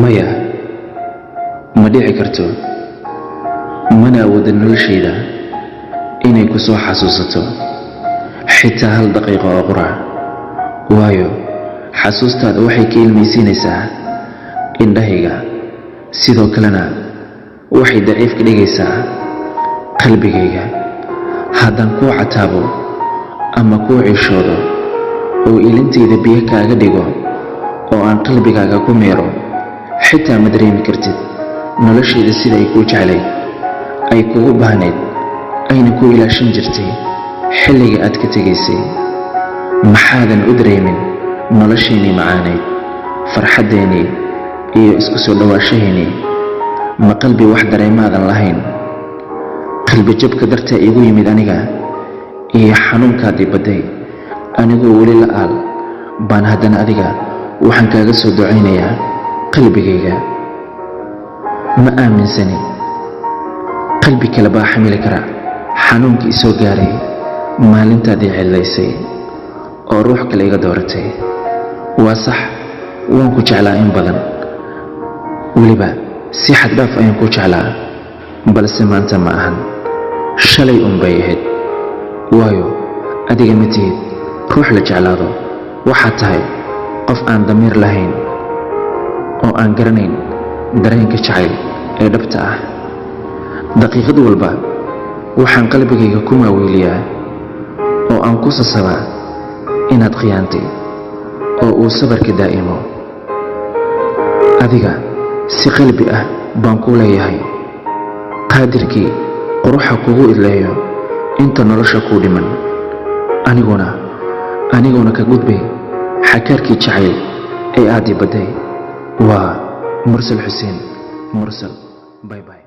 maya ma dhici karto mana awoodo noloshayda inay ku soo xasuusato xitaa hal daqiiqo oo qura waayo xasuustaada waxay ka ilmaysiinaysaa indhahayga sidoo kalena waxay daciif ka dhigaysaa qalbigayga haddaan kuu cataabo ama kuu cishoodo oo ilintayda biyo kaaga dhigo oo aan qalbigaaga ku meero xitaa ma dareemi kartid noloshayda sida ay kuu jeclayd ay kugu baahnayd ayna ku ilaashan jirtay xilliga aad ka tegaysay maxaadan u dareemin noloshaynii macaanayd farxaddeennii iyo isku soo dhowaashahaynii ma qalbi wax dareemaadan lahayn qalbi jabka dartaa iigu yimid aniga iyo xanuunkaadii badday anigoo weli la aal baan haddana adiga waxaan kaaga soo ducaynayaa qalbigayga ma aaminsani qalbi kale baa xamili kara xanuunkii isoo gaaray maalintaadii cidlaysay oo ruux kale iga dooratay waa sax waan ku jeclaa in badan weliba si xad dhaaf ayaan ku jeclaa balse maanta ma ahan shalay bay ahayd waayo adiga ma tihid ruux la jeclaado waxaad tahay qof aan damiir lahayn oo aan garanayn dareenka jacayl ee dhabta ah daqiiqad walba waxaan qalbigayga ku maaweeliyaa oo aan ku sasabaa inaad khiyaantay oo uu sabarka daa'imo adiga si qalbi ah baan kuu leeyahay qaadirkii quruxa kugu idleeyo inta nolosha kuu dhiman aniguna ka gudbay xakaarkii jacayl ee aad i badday waa mursal xuseen mursal bye bye